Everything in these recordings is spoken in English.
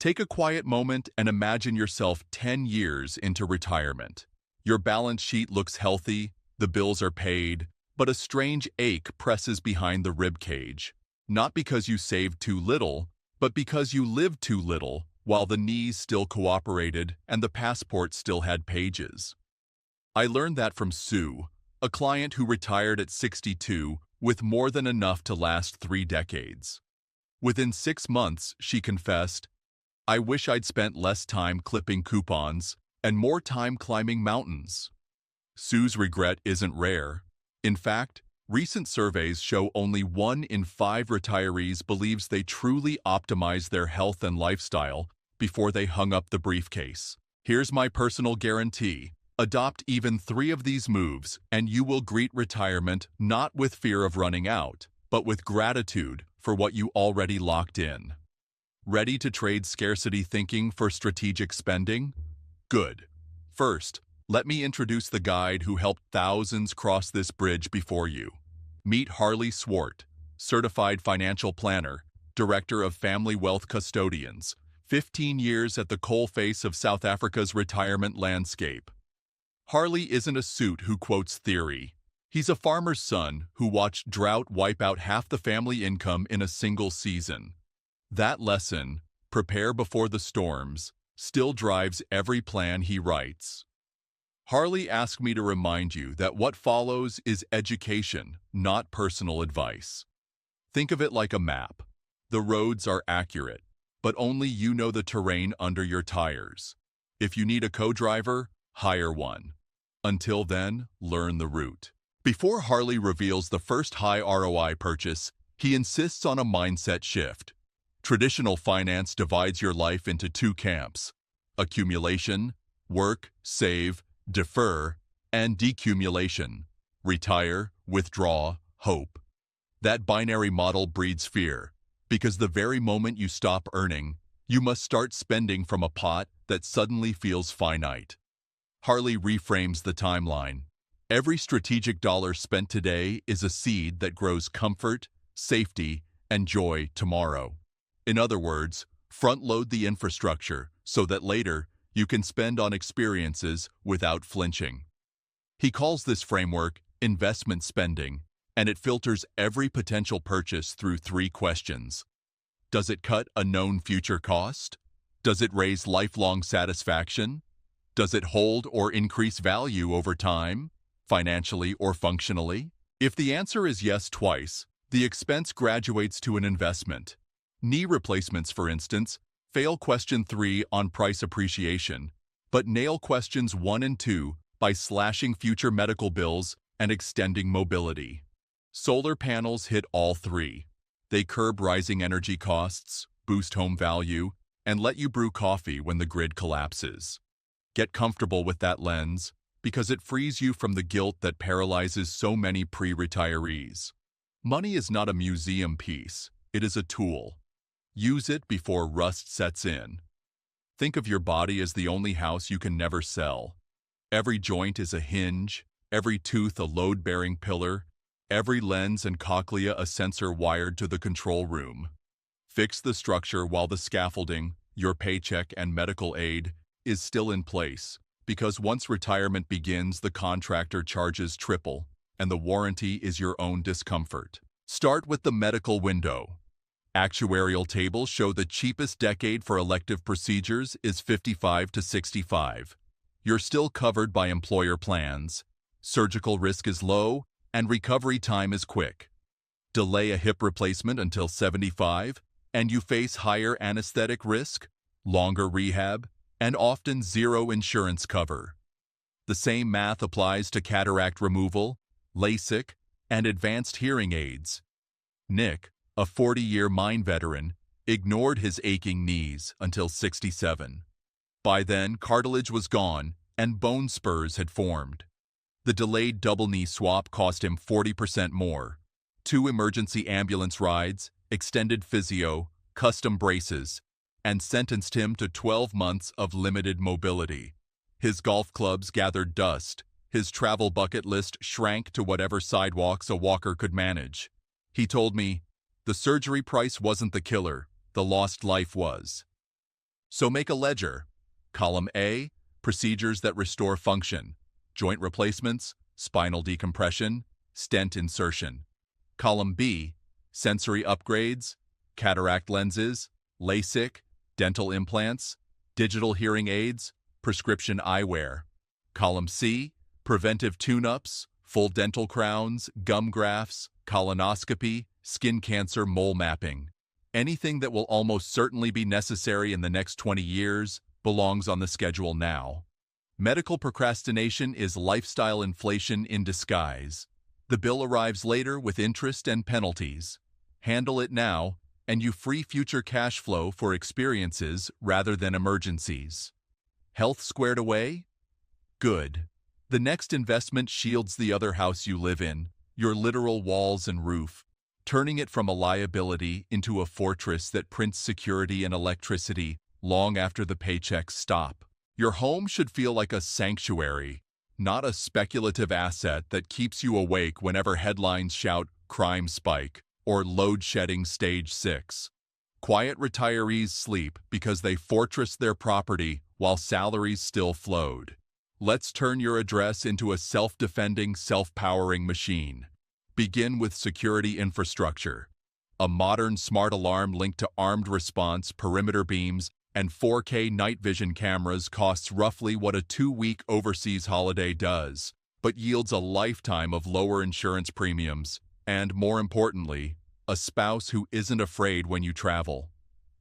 Take a quiet moment and imagine yourself 10 years into retirement. Your balance sheet looks healthy, the bills are paid, but a strange ache presses behind the rib cage. Not because you saved too little, but because you lived too little while the knees still cooperated and the passport still had pages. I learned that from Sue, a client who retired at 62 with more than enough to last 3 decades. Within 6 months, she confessed, "I wish I'd spent less time clipping coupons and more time climbing mountains." Sue's regret isn't rare. In fact, recent surveys show only 1 in 5 retirees believes they truly optimized their health and lifestyle before they hung up the briefcase. Here's my personal guarantee. Adopt even 3 of these moves, and you will greet retirement not with fear of running out, but with gratitude for what you already locked in. Ready to trade scarcity thinking for strategic spending? Good. First, let me introduce the guide who helped thousands cross this bridge before you. Meet Harley Swart, certified financial planner, director of Family Wealth Custodians, 15 years at the coalface of South Africa's retirement landscape. Harley isn't a suit who quotes theory. He's a farmer's son who watched drought wipe out half the family income in a single season. That lesson, prepare before the storms, still drives every plan he writes. Harley asked me to remind you that what follows is education, not personal advice. Think of it like a map. The roads are accurate, but only you know the terrain under your tires. If you need a co-driver, hire one. Until then, learn the route. Before Harley reveals the first high ROI purchase, he insists on a mindset shift. Traditional finance divides your life into 2 camps: accumulation, work, save, defer, and decumulation, retire, withdraw, hope. That binary model breeds fear, because the very moment you stop earning, you must start spending from a pot that suddenly feels finite. Harley reframes the timeline. Every strategic dollar spent today is a seed that grows comfort, safety, and joy tomorrow. In other words, front-load the infrastructure so that later you can spend on experiences without flinching. He calls this framework investment spending, and it filters every potential purchase through 3 questions. Does it cut a known future cost? Does it raise lifelong satisfaction? Does it hold or increase value over time, financially or functionally? If the answer is yes twice, the expense graduates to an investment. Knee replacements, for instance, fail question 3 on price appreciation, but nail questions 1 and 2 by slashing future medical bills and extending mobility. Solar panels hit all 3. They curb rising energy costs, boost home value, and let you brew coffee when the grid collapses. Get comfortable with that lens, because it frees you from the guilt that paralyzes so many pre-retirees. Money is not a museum piece, it is a tool. Use it before rust sets in. Think of your body as the only house you can never sell. Every joint is a hinge, every tooth a load-bearing pillar, every lens and cochlea a sensor wired to the control room. Fix the structure while the scaffolding, your paycheck and medical aid, is still in place, because once retirement begins, the contractor charges triple, and the warranty is your own discomfort. Start with the medical window. Actuarial tables show the cheapest decade for elective procedures is 55 to 65. You're still covered by employer plans. Surgical risk is low, and recovery time is quick. Delay a hip replacement until 75, and you face higher anesthetic risk, longer rehab, and often zero insurance cover. The same math applies to cataract removal, LASIK, and advanced hearing aids. Nick, a 40-year mine veteran, ignored his aching knees until 67. By then, cartilage was gone and bone spurs had formed. The delayed double knee swap cost him 40% more. 2 emergency ambulance rides, extended physio, custom braces, and sentenced him to 12 months of limited mobility. His golf clubs gathered dust. His travel bucket list shrank to whatever sidewalks a walker could manage. He told me, "The surgery price wasn't the killer, the lost life was." So make a ledger. Column A, procedures that restore function, joint replacements, spinal decompression, stent insertion. Column B, sensory upgrades, cataract lenses, LASIK, dental implants, digital hearing aids, prescription eyewear. Column C, preventive tune-ups, full dental crowns, gum grafts, colonoscopy, skin cancer mole mapping. Anything that will almost certainly be necessary in the next 20 years belongs on the schedule now. Medical procrastination is lifestyle inflation in disguise. The bill arrives later with interest and penalties. Handle it now, and you free future cash flow for experiences rather than emergencies. Health squared away? Good. The next investment shields the other house you live in, your literal walls and roof, turning it from a liability into a fortress that prints security and electricity long after the paychecks stop. Your home should feel like a sanctuary, not a speculative asset that keeps you awake whenever headlines shout crime spike or load shedding stage 6. Quiet retirees sleep because they fortressed their property while salaries still flowed. Let's turn your address into a self-defending, self-powering machine. Begin with security infrastructure. A modern smart alarm linked to armed response, perimeter beams, and 4K night vision cameras costs roughly what a 2-week overseas holiday does, but yields a lifetime of lower insurance premiums, and, more importantly, a spouse who isn't afraid when you travel.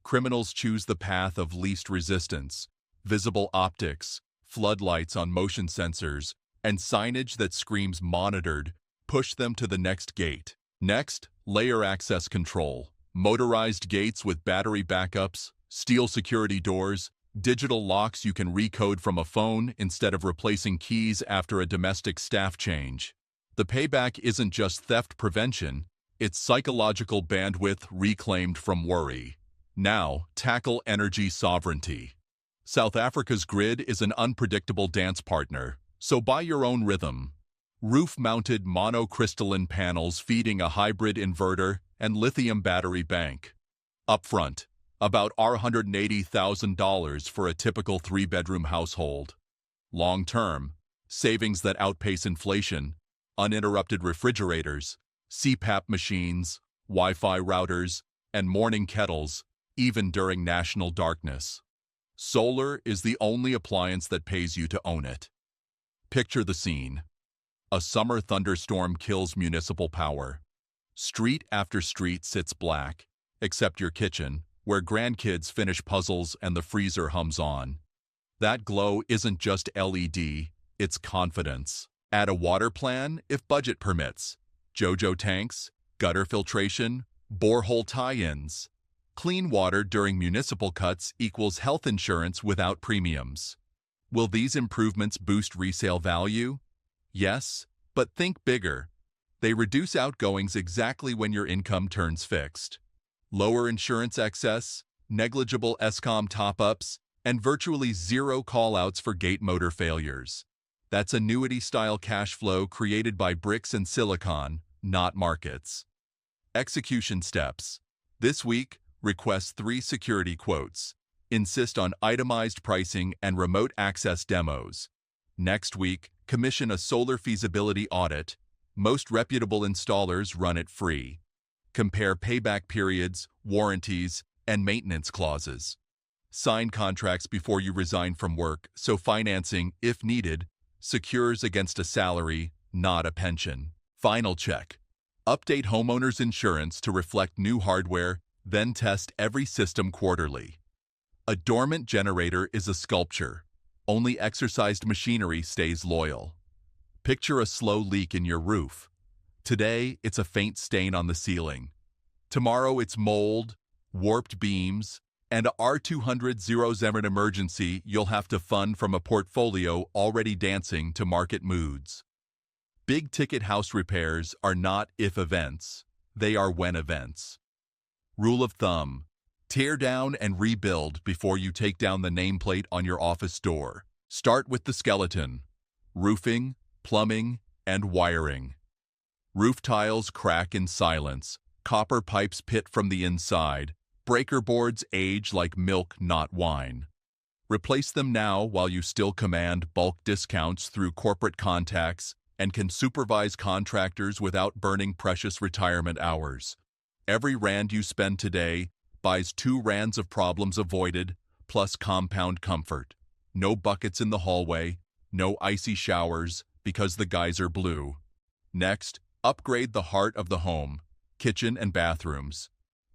Criminals choose the path of least resistance: visible optics, floodlights on motion sensors, and signage that screams monitored push them to the next gate. Next, layer access control. Motorized gates with battery backups, steel security doors, digital locks you can recode from a phone instead of replacing keys after a domestic staff change. The payback isn't just theft prevention, it's psychological bandwidth reclaimed from worry. Now, tackle energy sovereignty. South Africa's grid is an unpredictable dance partner, so buy your own rhythm. Roof-mounted monocrystalline panels feeding a hybrid inverter and lithium battery bank. Upfront, about $180,000 for a typical 3-bedroom household. Long-term, savings that outpace inflation, uninterrupted refrigerators, CPAP machines, Wi-Fi routers, and morning kettles, even during national darkness. Solar is the only appliance that pays you to own it. Picture the scene. A summer thunderstorm kills municipal power. Street after street sits black, except your kitchen, where grandkids finish puzzles and the freezer hums on. That glow isn't just LED, it's confidence. Add a water plan if budget permits. JoJo tanks, gutter filtration, borehole tie-ins. Clean water during municipal cuts equals health insurance without premiums. Will these improvements boost resale value? Yes, but think bigger. They reduce outgoings exactly when your income turns fixed. Lower insurance excess, negligible ESCOM top-ups, and virtually zero call-outs for gate motor failures. That's annuity-style cash flow created by bricks and silicon, not markets. Execution steps. This week, request 3 security quotes. Insist on itemized pricing and remote access demos. Next week, commission a solar feasibility audit. Most reputable installers run it free. Compare payback periods, warranties, and maintenance clauses. Sign contracts before you resign from work so financing, if needed, secures against a salary, not a pension. Final check. Update homeowners' insurance to reflect new hardware, then test every system quarterly. A dormant generator is a sculpture. Only exercised machinery stays loyal. Picture a slow leak in your roof. Today, it's a faint stain on the ceiling. Tomorrow, it's mold, warped beams, and a R200 emergency you'll have to fund from a portfolio already dancing to market moods. Big-ticket house repairs are not if events, they are when events. Rule of thumb: tear down and rebuild before you take down the nameplate on your office door. Start with the skeleton: roofing, plumbing, and wiring. Roof tiles crack in silence, copper pipes pit from the inside, Breaker boards age like milk, not wine. Replace them now while you still command bulk discounts through corporate contacts and can supervise contractors without burning precious retirement hours. Every rand you spend today buys 2 rands of problems avoided, plus compound comfort. No buckets in the hallway, no icy showers because the geyser blew. Next, upgrade the heart of the home, kitchen and bathrooms.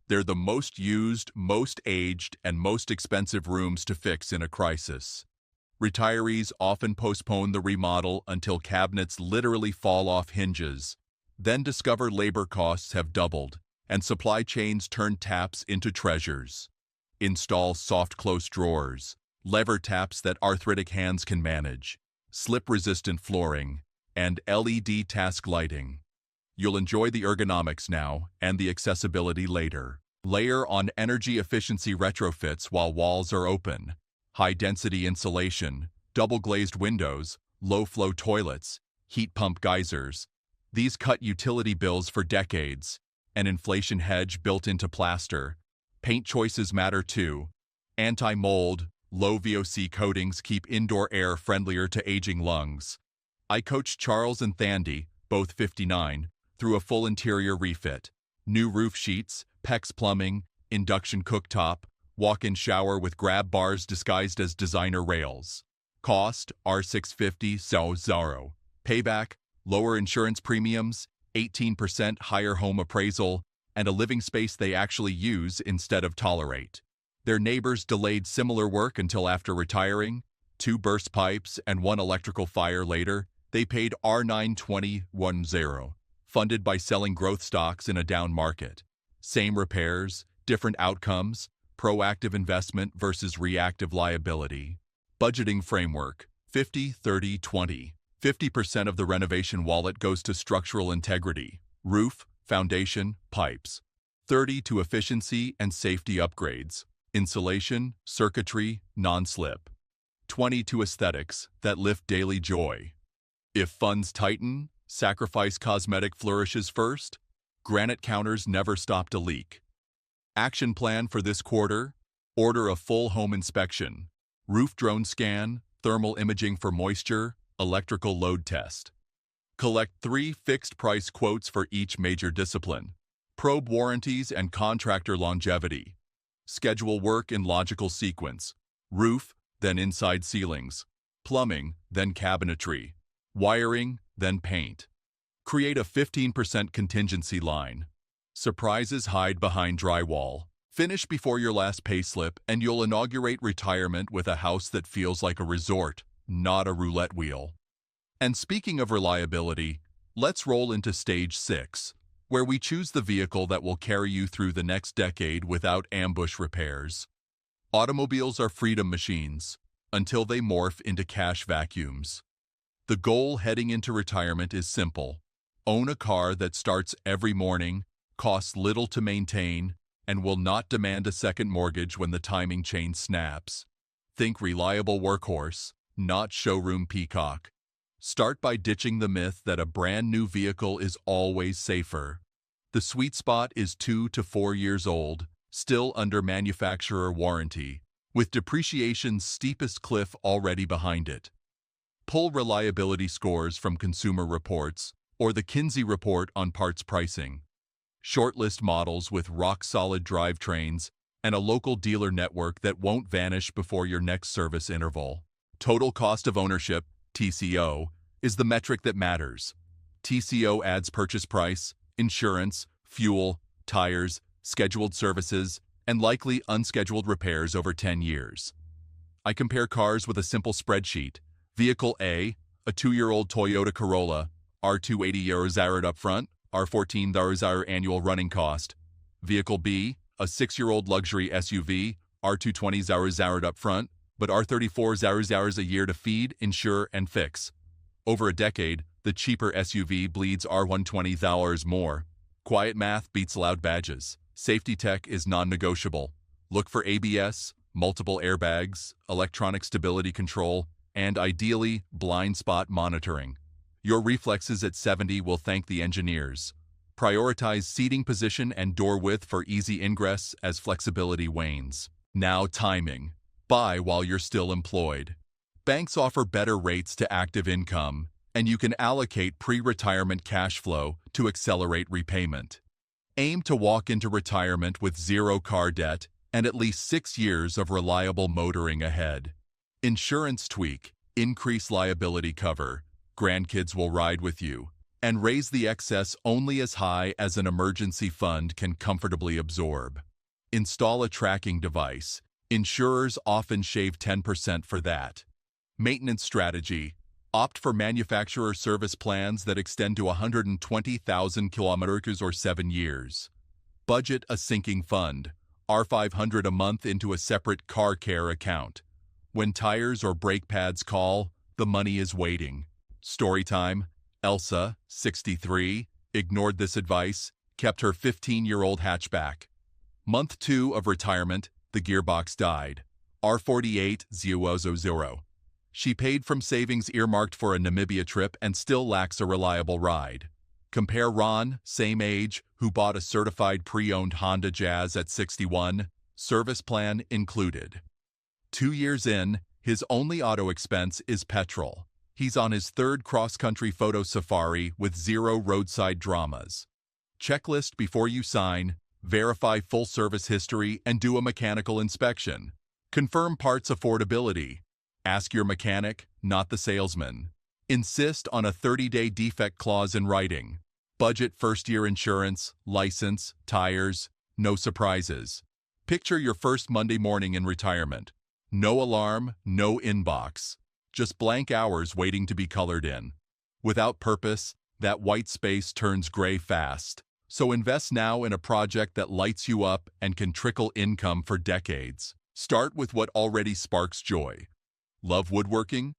They're the most used, most aged, and most expensive rooms to fix in a crisis. Retirees often postpone the remodel until cabinets literally fall off hinges, then discover labor costs have doubled, and supply chains turn taps into treasures. Install soft-close drawers, lever taps that arthritic hands can manage, slip-resistant flooring, and LED task lighting. You'll enjoy the ergonomics now and the accessibility later. Layer on energy efficiency retrofits while walls are open. High-density insulation, double-glazed windows, low-flow toilets, heat pump geysers. These cut utility bills for decades. An inflation hedge built into plaster. Paint choices matter too. Anti-mold, low VOC coatings keep indoor air friendlier to aging lungs. I coached Charles and Thandy, both 59, through a full interior refit. New roof sheets, PEX plumbing, induction cooktop, walk-in shower with grab bars disguised as designer rails. Cost, R650 0. Payback, lower insurance premiums, 18% higher home appraisal, and a living space they actually use instead of tolerate. Their neighbors delayed similar work until after retiring. 2 burst pipes and 1 electrical fire later, they paid R92010, funded by selling growth stocks in a down market. Same repairs, different outcomes, proactive investment versus reactive liability. Budgeting framework, 50-30-20. 50% of the renovation wallet goes to structural integrity, roof, foundation, pipes. 30 to efficiency and safety upgrades, insulation, circuitry, non-slip. 20 to aesthetics that lift daily joy. If funds tighten, sacrifice cosmetic flourishes first. Granite counters never stop to leak. Action plan for this quarter: order a full home inspection, roof drone scan, thermal imaging for moisture, electrical load test. Collect 3 fixed-price quotes for each major discipline. Probe warranties and contractor longevity. Schedule work in logical sequence. Roof, then inside ceilings. Plumbing, then cabinetry. Wiring, then paint. Create a 15% contingency line. Surprises hide behind drywall. Finish before your last payslip and you'll inaugurate retirement with a house that feels like a resort, not a roulette wheel. And speaking of reliability, let's roll into stage 6, where we choose the vehicle that will carry you through the next decade without ambush repairs. Automobiles are freedom machines, until they morph into cash vacuums. The goal heading into retirement is simple: own a car that starts every morning, costs little to maintain, and will not demand a second mortgage when the timing chain snaps. Think reliable workhorse, not showroom peacock. Start by ditching the myth that a brand new vehicle is always safer. The sweet spot is 2 to 4 years old, still under manufacturer warranty, with depreciation's steepest cliff already behind it. Pull reliability scores from Consumer Reports or the Kinsey Report on parts pricing. Shortlist models with rock-solid drivetrains and a local dealer network that won't vanish before your next service interval. Total cost of ownership, TCO, is the metric that matters. TCO adds purchase price, insurance, fuel, tires, scheduled services, and likely unscheduled repairs over 10 years. I compare cars with a simple spreadsheet. Vehicle A, a 2-year-old Toyota Corolla, R280,000 up front, R14,000 annual running cost. Vehicle B, a 6-year-old luxury SUV, R220,000 up front, but R34,000 a year to feed, insure, and fix. Over a decade, the cheaper SUV bleeds R120,000 more. Quiet math beats loud badges. Safety tech is non-negotiable. Look for ABS, multiple airbags, electronic stability control, and ideally, blind spot monitoring. Your reflexes at 70 will thank the engineers. Prioritize seating position and door width for easy ingress as flexibility wanes. Now timing. Buy while you're still employed. Banks offer better rates to active income, and you can allocate pre-retirement cash flow to accelerate repayment. Aim to walk into retirement with zero car debt and at least 6 years of reliable motoring ahead. Insurance tweak. Increase liability cover. Grandkids will ride with you. And raise the excess only as high as an emergency fund can comfortably absorb. Install a tracking device. Insurers often shave 10% for that. Maintenance strategy. Opt for manufacturer service plans that extend to 120,000 kilometers or 7 years. Budget a sinking fund, R500 a month into a separate car care account. When tires or brake pads call, the money is waiting. Story time. Elsa, 63, ignored this advice, kept her 15-year-old hatchback. Month 2 of retirement, the gearbox died. R48,000. She paid from savings earmarked for a Namibia trip and still lacks a reliable ride. Compare Ron, same age, who bought a certified pre-owned Honda Jazz at 61, service plan included. 2 years in, his only auto expense is petrol. He's on his 3rd cross-country photo safari with 0 roadside dramas. Checklist before you sign, verify full service history and do a mechanical inspection. Confirm parts affordability. Ask your mechanic, not the salesman. Insist on a 30-day defect clause in writing. Budget first-year insurance, license, tires, no surprises. Picture your first Monday morning in retirement. No alarm, no inbox. Just blank hours waiting to be colored in. Without purpose, that white space turns gray fast. So invest now in a project that lights you up and can trickle income for decades. Start with what already sparks joy. Love woodworking?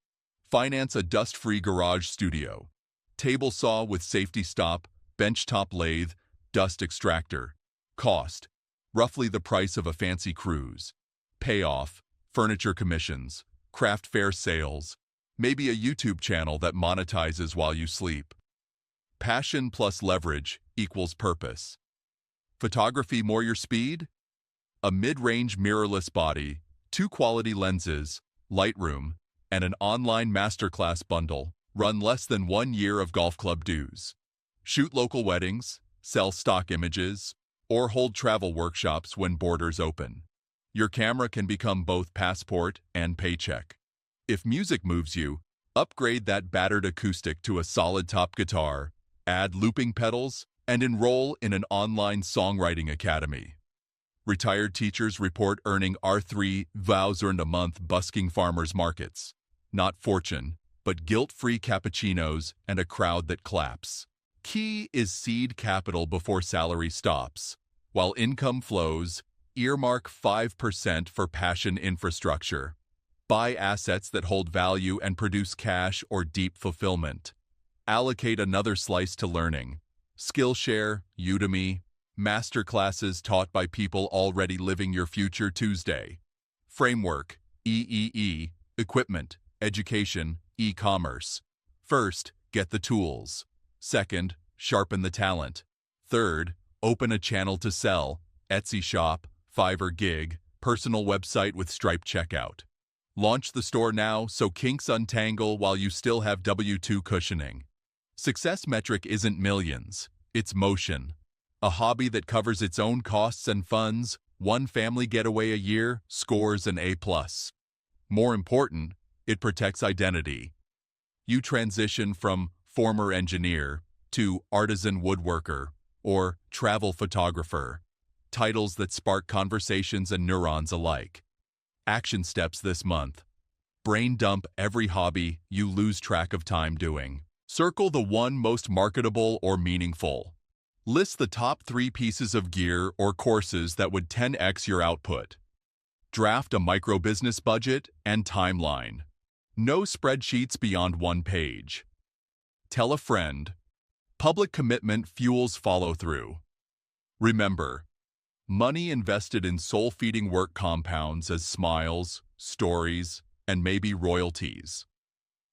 Finance a dust-free garage studio. Table saw with safety stop, benchtop lathe, dust extractor. Cost: roughly the price of a fancy cruise. Payoff: furniture commissions, craft fair sales, maybe a YouTube channel that monetizes while you sleep. Passion plus leverage equals purpose. Photography more your speed? A mid-range mirrorless body, 2 quality lenses, Lightroom, and an online masterclass bundle run less than 1 year of golf club dues. Shoot local weddings, sell stock images, or hold travel workshops when borders open. Your camera can become both passport and paycheck. If music moves you, upgrade that battered acoustic to a solid top guitar, add looping pedals, and enroll in an online songwriting academy. Retired teachers report earning R3,000 a month busking farmers markets. Not fortune, but guilt-free cappuccinos and a crowd that claps. Key is seed capital before salary stops. While income flows, earmark 5% for passion infrastructure. Buy assets that hold value and produce cash or deep fulfillment. Allocate another slice to learning. Skillshare, Udemy, masterclasses taught by people already living your future Tuesday. Framework, EEE, equipment, education, e-commerce. First, get the tools. Second, sharpen the talent. Third, open a channel to sell, Etsy shop, Fiverr gig, personal website with Stripe checkout. Launch the store now so kinks untangle while you still have W-2 cushioning. Success metric isn't millions, it's motion. A hobby that covers its own costs and funds, 1 family getaway a year, scores an A+. More important, it protects identity. You transition from former engineer to artisan woodworker or travel photographer. Titles that spark conversations and neurons alike. Action steps this month. Brain dump every hobby you lose track of time doing. Circle the one most marketable or meaningful. List the top 3 pieces of gear or courses that would 10x your output. Draft a micro-business budget and timeline. No spreadsheets beyond 1 page. Tell a friend. Public commitment fuels follow-through. Remember, money invested in soul-feeding work compounds as smiles, stories, and maybe royalties.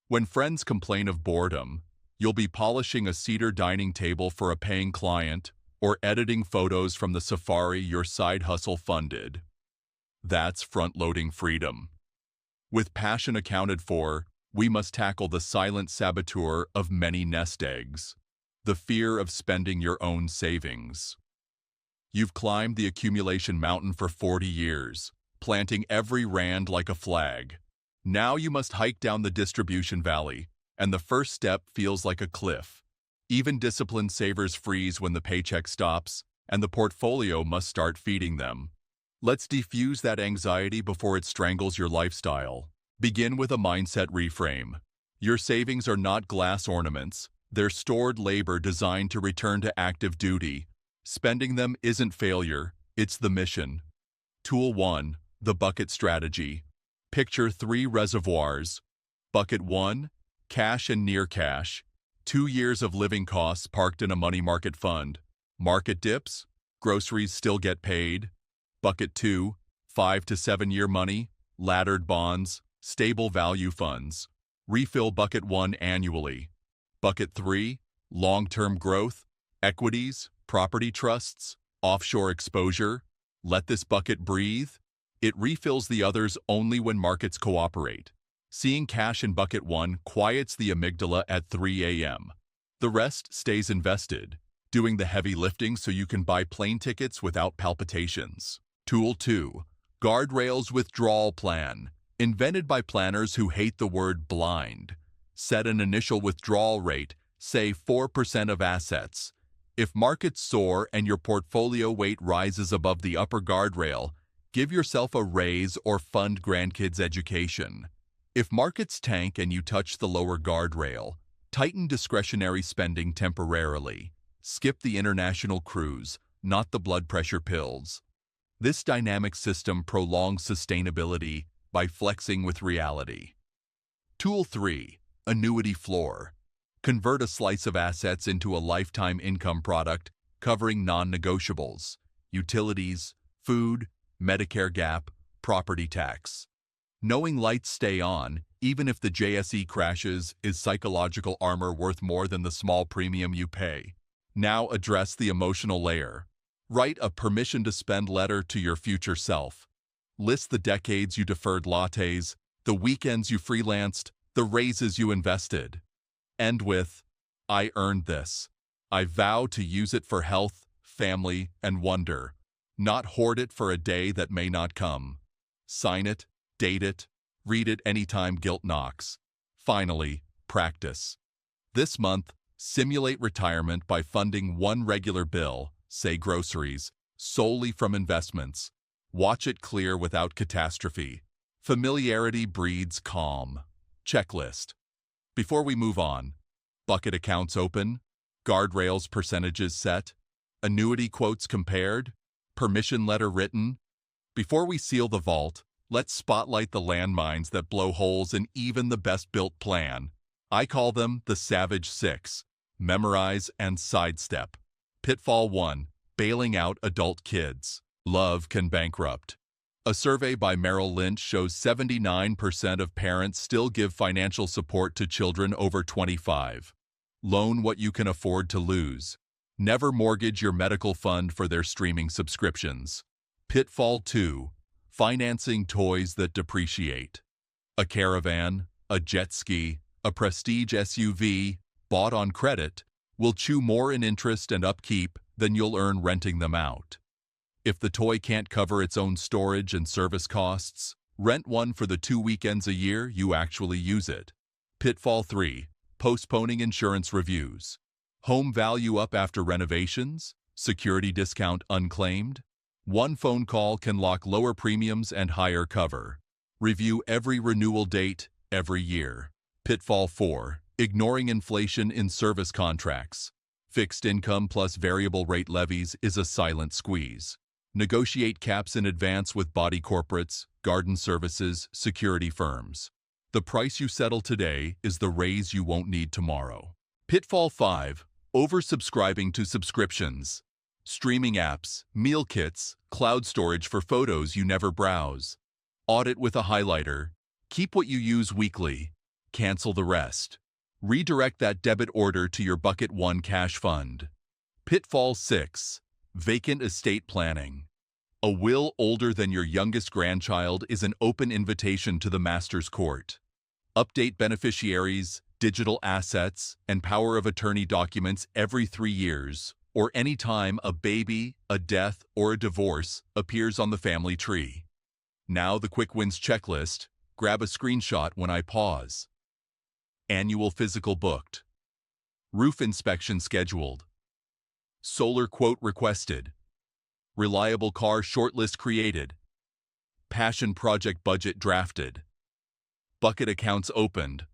When friends complain of boredom, You'll be polishing a cedar dining table for a paying client or editing photos from the safari your side hustle funded. That's front-loading freedom. With passion accounted for, we must tackle the silent saboteur of many nest eggs, the fear of spending your own savings. You've climbed the accumulation mountain for 40 years, planting every rand like a flag. Now you must hike down the distribution valley, and the first step feels like a cliff. Even disciplined savers freeze when the paycheck stops, and the portfolio must start feeding them. Let's defuse that anxiety before it strangles your lifestyle. Begin with a mindset reframe. Your savings are not glass ornaments. They're stored labor designed to return to active duty. Spending them isn't failure, it's the mission. Tool 1. The bucket strategy. Picture 3 reservoirs. Bucket 1. Cash and near cash. 2 years of living costs parked in a money market fund. Market dips. Groceries still get paid. Bucket 2. 5 to 7 year money. Laddered bonds. Stable value funds. Refill Bucket 1 annually. Bucket 3. Long-term growth. Equities. Property trusts. Offshore exposure. Let this bucket breathe. It refills the others only when markets cooperate. Seeing cash in Bucket 1 quiets the amygdala at 3 a.m. The rest stays invested, doing the heavy lifting so you can buy plane tickets without palpitations. Tool 2. Guardrails Withdrawal Plan. Invented by planners who hate the word blind. Set an initial withdrawal rate, say 4% of assets. If markets soar and your portfolio weight rises above the upper guardrail, give yourself a raise or fund grandkids' education. If markets tank and you touch the lower guardrail, tighten discretionary spending temporarily. Skip the international cruise, not the blood pressure pills. This dynamic system prolongs sustainability by flexing with reality. Tool 3. Annuity Floor. Convert a slice of assets into a lifetime income product covering non-negotiables, utilities, food, Medicare gap, property tax. Knowing lights stay on, even if the JSE crashes, is psychological armor worth more than the small premium you pay. Now address the emotional layer. Write a permission to spend letter to your future self. List the decades you deferred lattes, the weekends you freelanced, the raises you invested. End with, I earned this. I vow to use it for health, family, and wonder, not hoard it for a day that may not come. Sign it, date it, read it anytime guilt knocks. Finally, practice. This month, simulate retirement by funding one regular bill, say groceries, solely from investments. Watch it clear without catastrophe. Familiarity breeds calm. Checklist. Before we move on, bucket accounts open, guardrails percentages set, annuity quotes compared, permission letter written. Before we seal the vault, let's spotlight the landmines that blow holes in even the best-built plan. I call them the Savage Six: memorize and sidestep. Pitfall 1. Bailing out adult kids. Love can bankrupt. A survey by Merrill Lynch shows 79% of parents still give financial support to children over 25. Loan what you can afford to lose. Never mortgage your medical fund for their streaming subscriptions. Pitfall 2. Financing toys that depreciate. A caravan, a jet ski, a prestige SUV, bought on credit, will chew more in interest and upkeep than you'll earn renting them out. If the toy can't cover its own storage and service costs, rent one for the 2 weekends a year you actually use it. Pitfall 3. Postponing insurance reviews. Home value up after renovations? Security discount unclaimed? One phone call can lock lower premiums and higher cover. Review every renewal date, every year. Pitfall 4. Ignoring inflation in service contracts. Fixed income plus variable rate levies is a silent squeeze. Negotiate caps in advance with body corporates, garden services, security firms. The price you settle today is the raise you won't need tomorrow. Pitfall 5. Oversubscribing to subscriptions. Streaming apps, meal kits, cloud storage for photos you never browse. Audit with a highlighter. Keep what you use weekly. Cancel the rest. Redirect that debit order to your Bucket 1 cash fund. Pitfall 6. Vacant estate planning. A will older than your youngest grandchild is an open invitation to the master's court. Update beneficiaries, digital assets, and power of attorney documents every 3 years, or any time a baby, a death, or a divorce appears on the family tree. Now the quick wins checklist. Grab a screenshot when I pause. Annual physical booked. Roof inspection scheduled. Solar quote requested. Reliable car shortlist created. Passion project budget drafted. Bucket accounts opened.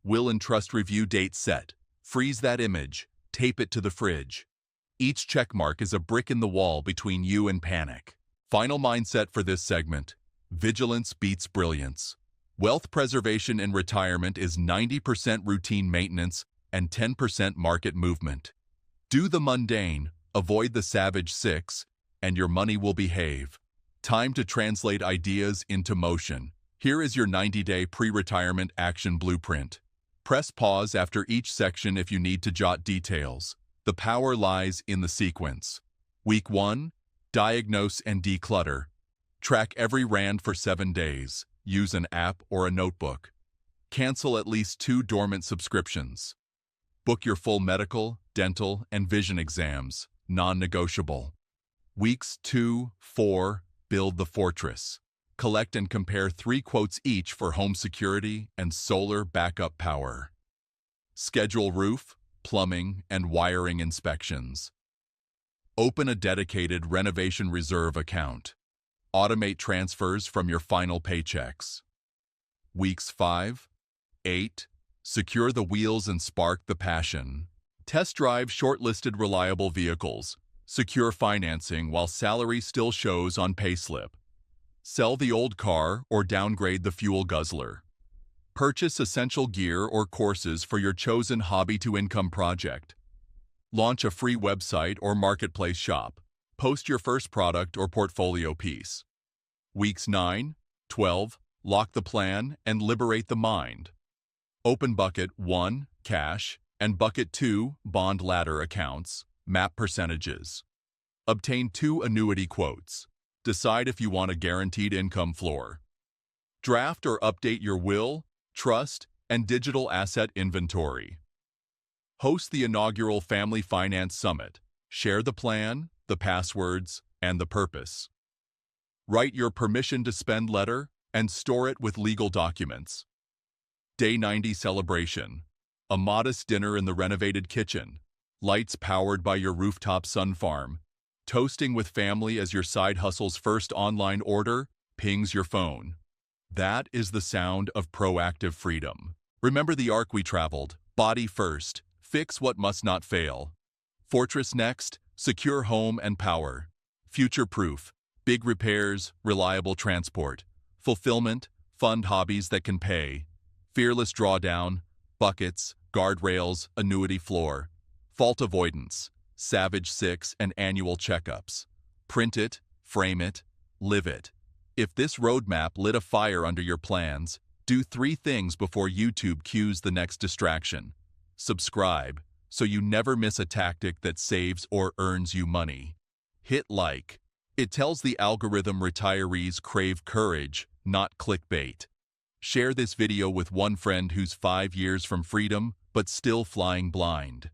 Will and trust review date set. Freeze that image. Tape it to the fridge. Each checkmark is a brick in the wall between you and panic. Final mindset for this segment. Vigilance beats brilliance. Wealth preservation in retirement is 90% routine maintenance and 10% market movement. Do the mundane, avoid the savage 6, and your money will behave. Time to translate ideas into motion. Here is your 90-day pre-retirement action blueprint. Press pause after each section if you need to jot details. The power lies in the sequence. Week 1. Diagnose and declutter. Track every rand for 7 days. Use an app or a notebook. Cancel at least 2 dormant subscriptions. Book your full medical, dental, and vision exams, non-negotiable. Weeks 2, 4, build the fortress. Collect and compare 3 quotes each for home security and solar backup power. Schedule roof, plumbing, and wiring inspections. Open a dedicated renovation reserve account. Automate transfers from your final paychecks. Weeks 5, 8, secure the wheels and spark the passion. Test drive shortlisted reliable vehicles. Secure financing while salary still shows on payslip. Sell the old car or downgrade the fuel guzzler. Purchase essential gear or courses for your chosen hobby-to-income project. Launch a free website or marketplace shop. Post your first product or portfolio piece. Weeks 9, 12, lock the plan and liberate the mind. Open Bucket 1, cash, and Bucket 2, bond ladder accounts. Map percentages. Obtain 2 annuity quotes. Decide if you want a guaranteed income floor. Draft or update your will, trust, and digital asset inventory. Host the inaugural Family Finance Summit. Share the plan, the passwords, and the purpose. Write your permission to spend letter and store it with legal documents. Day 90 celebration. A modest dinner in the renovated kitchen. Lights powered by your rooftop sun farm. Toasting with family as your side hustle's first online order pings your phone. That is the sound of proactive freedom. Remember the arc we traveled. Body first. Fix what must not fail. Fortress next. Secure home and power. Future-proof. Big repairs, reliable transport. Fulfillment. Fund hobbies that can pay. Fearless drawdown. Buckets. Guardrails. Annuity floor. Fault avoidance. Savage 6 and annual checkups. Print it. Frame it. Live it. If this roadmap lit a fire under your plans, do 3 things before YouTube cues the next distraction. Subscribe, so you never miss a tactic that saves or earns you money. Hit like. It tells the algorithm retirees crave courage, not clickbait. Share this video with one friend who's 5 years from freedom, but still flying blind.